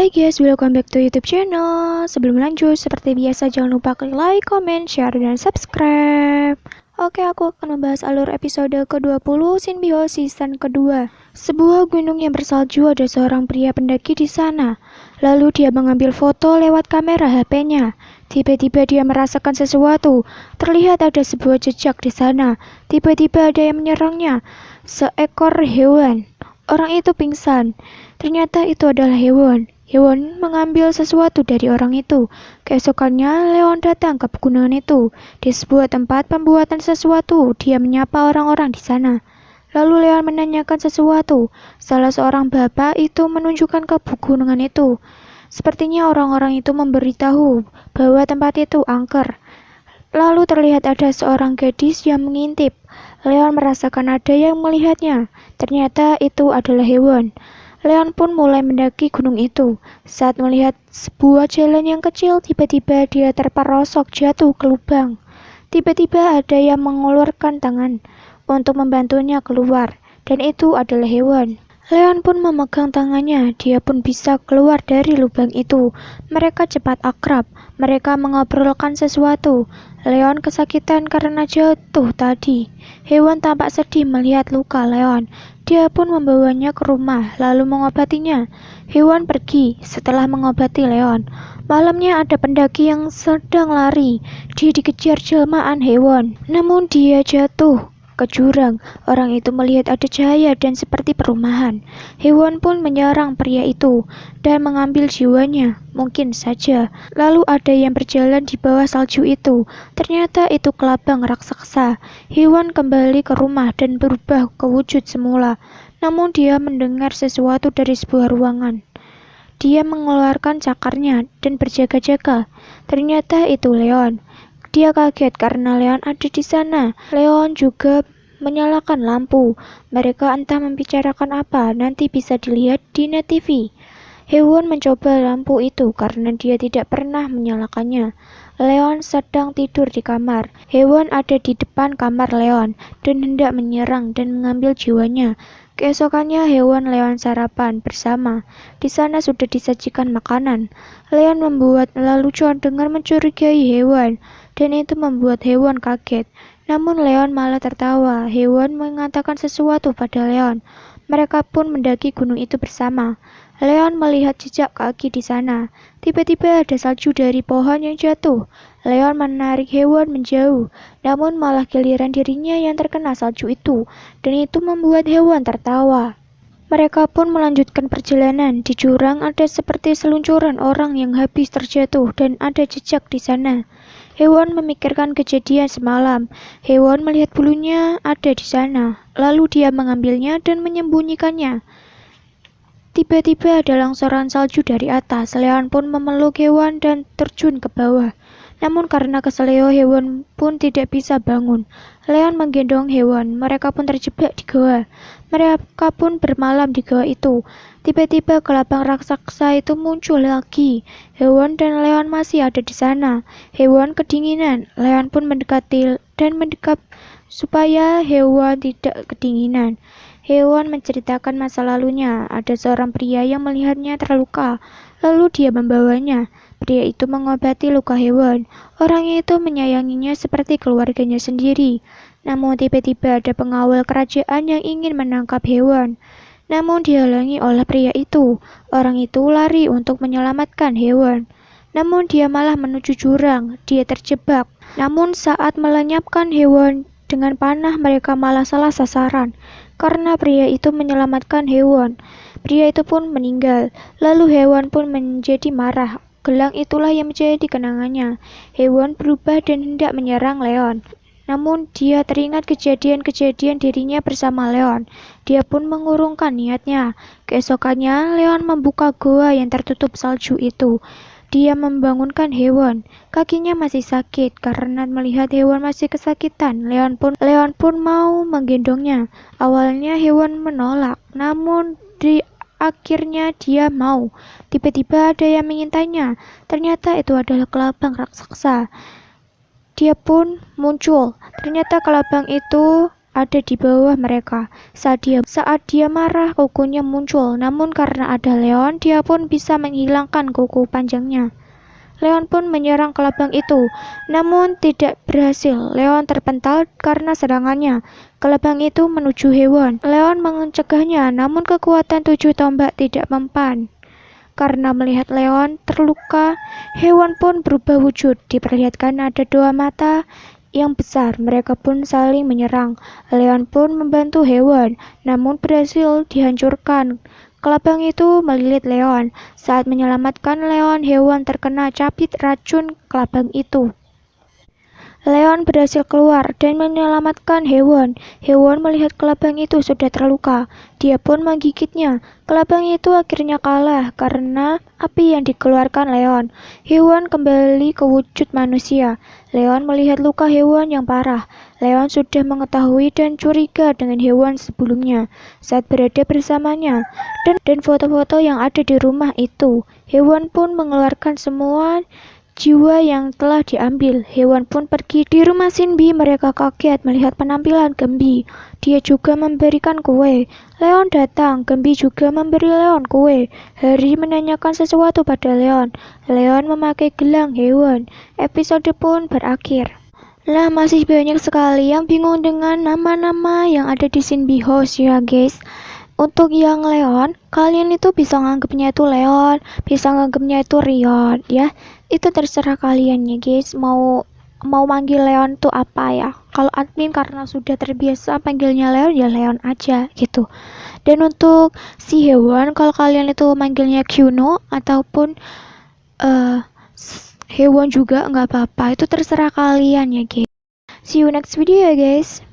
Hai guys, welcome back to YouTube channel. Sebelum lanjut, seperti biasa jangan lupa klik like, comment, share, dan subscribe. Oke, aku akan membahas alur episode ke-20 Sinbio season kedua. Sebuah gunung yang bersalju, ada seorang pria pendaki di sana. Lalu dia mengambil foto lewat kamera HP-nya. Tiba-tiba dia merasakan sesuatu. Terlihat ada sebuah jejak di sana. Tiba-tiba ada yang menyerangnya. Seekor hewan. Orang itu pingsan. Ternyata itu adalah hewan. Hewan mengambil sesuatu dari orang itu. Keesokannya, Leon datang ke pegunungan itu. Di sebuah tempat pembuatan sesuatu, dia menyapa orang-orang di sana. Lalu Leon menanyakan sesuatu. Salah seorang bapak itu menunjukkan ke pegunungan itu. Sepertinya orang-orang itu memberitahu bahwa tempat itu angker. Lalu terlihat ada seorang gadis yang mengintip. Leon merasakan ada yang melihatnya. Ternyata itu adalah hewan. Leon pun mulai mendaki gunung itu. Saat melihat sebuah jalan yang kecil, tiba-tiba dia terperosok jatuh ke lubang. Tiba-tiba ada yang mengeluarkan tangan untuk membantunya keluar, dan itu adalah hewan. Leon pun memegang tangannya, dia pun bisa keluar dari lubang itu. Mereka cepat akrab, mereka mengobrolkan sesuatu. Leon kesakitan karena jatuh tadi. Hewan tampak sedih melihat luka Leon. Dia pun membawanya ke rumah, lalu mengobatinya. Hewan pergi setelah mengobati Leon. Malamnya ada pendaki yang sedang lari. Dia dikejar jelmaan hewan, namun dia jatuh ke jurang. Orang itu melihat ada cahaya dan seperti perumahan. Hewan pun menyerang pria itu dan mengambil jiwanya, mungkin saja. Lalu ada yang berjalan di bawah salju itu. Ternyata itu kelabang raksasa. Hewan kembali ke rumah dan berubah ke wujud semula. Namun dia mendengar sesuatu dari sebuah ruangan. Dia mengeluarkan cakarnya dan berjaga-jaga. Ternyata itu Leon. Dia kaget karena Leon ada di sana. Leon juga menyalakan lampu. Mereka entah membicarakan apa, nanti bisa dilihat di net TV. Hewan mencoba lampu itu karena dia tidak pernah menyalakannya. Leon sedang tidur di kamar. Hewan ada di depan kamar Leon dan hendak menyerang dan mengambil jiwanya. Keesokannya hewan Leon sarapan bersama. Di sana sudah disajikan makanan. Leon membuat lelucon dengan mencurigai hewan, dan itu membuat hewan kaget. Namun Leon malah tertawa. Hewan mengatakan sesuatu pada Leon. Mereka pun mendaki gunung itu bersama. Leon melihat jejak kaki di sana. Tiba-tiba ada salju dari pohon yang jatuh. Leon menarik hewan menjauh, namun malah giliran dirinya yang terkena salju itu, dan itu membuat hewan tertawa. Mereka pun melanjutkan perjalanan. Di jurang ada seperti seluncuran orang yang habis terjatuh dan ada jejak di sana. Hewan memikirkan kejadian semalam. Hewan melihat bulunya ada di sana. Lalu dia mengambilnya dan menyembunyikannya. Tiba-tiba ada longsoran salju dari atas. Leon pun memeluk hewan dan terjun ke bawah. Namun karena keseleo, hewan pun tidak bisa bangun. Leon menggendong hewan. Mereka pun terjebak di goa. Mereka pun bermalam di goa itu. Tiba-tiba kelabang raksasa itu muncul lagi. Hewan dan Leon masih ada di sana. Hewan kedinginan. Leon pun mendekati dan mendekat supaya hewan tidak kedinginan. Hewan menceritakan masa lalunya. Ada seorang pria yang melihatnya terluka, lalu dia membawanya. Pria itu mengobati luka hewan. Orang itu menyayanginya seperti keluarganya sendiri. Namun tiba-tiba ada pengawal kerajaan yang ingin menangkap hewan. Namun dihalangi oleh pria itu. Orang itu lari untuk menyelamatkan hewan. Namun dia malah menuju jurang. Dia terjebak. Namun saat melenyapkan hewan dengan panah, mereka malah salah sasaran. Karena pria itu menyelamatkan hewan. Pria itu pun meninggal. Lalu hewan pun menjadi marah. Gelang itulah yang menjadi kenangannya. Hewan berubah dan hendak menyerang Leon. Namun dia teringat kejadian-kejadian dirinya bersama Leon. Dia pun mengurungkan niatnya. Keesokannya Leon membuka goa yang tertutup salju itu. Dia membangunkan hewan. Kakinya masih sakit karena melihat hewan masih kesakitan. Leon pun mau menggendongnya. Awalnya hewan menolak, namun akhirnya dia mau. Tiba-tiba ada yang mengintainya. Ternyata itu adalah kelabang raksasa. Dia pun muncul. Ternyata kelabang itu ada di bawah mereka. Saat dia marah, kukunya muncul. Namun karena ada Leon, dia pun bisa menghilangkan kuku panjangnya. Leon pun menyerang kelabang itu, namun tidak berhasil. Leon terpental karena serangannya. Kelabang itu menuju hewan. Leon mencegahnya, namun kekuatan 7 tombak tidak mempan. Karena melihat Leon terluka, hewan pun berubah wujud. Diperlihatkan ada 2 mata yang besar. Mereka pun saling menyerang. Leon pun membantu hewan, namun berhasil dihancurkan. Kelabang itu melilit Leon. Saat menyelamatkan Leon, hewan terkena capit racun kelabang itu. Leon berhasil keluar dan menyelamatkan hewan. Hewan melihat kelabang itu sudah terluka. Dia pun menggigitnya. Kelabang itu akhirnya kalah karena api yang dikeluarkan Leon. Hewan kembali ke wujud manusia. Leon melihat luka hewan yang parah. Leon sudah mengetahui dan curiga dengan hewan sebelumnya saat berada bersamanya. Dan foto-foto yang ada di rumah itu. Hewan pun mengeluarkan semua jiwa yang telah diambil. Hewan pun pergi. Di rumah Shinbi, mereka kaget melihat penampilan Gembi. Dia juga memberikan kue. Leon datang. Gembi juga memberi Leon kue. Harry menanyakan sesuatu pada Leon. Leon memakai gelang hewan. Episode pun berakhir. Lah, masih banyak sekali yang bingung dengan nama-nama yang ada di Shinbi House ya guys. Untuk yang Leon, kalian itu bisa nganggapnya itu Leon, bisa nganggapnya itu Rion, ya. Itu terserah kalian ya guys, mau manggil Leon tuh apa ya. Kalau admin karena sudah terbiasa panggilnya Leon, ya Leon aja gitu. Dan untuk si hewan, kalau kalian itu manggilnya Kuno ataupun hewan juga nggak apa-apa, itu terserah kalian ya guys. See you next video ya guys.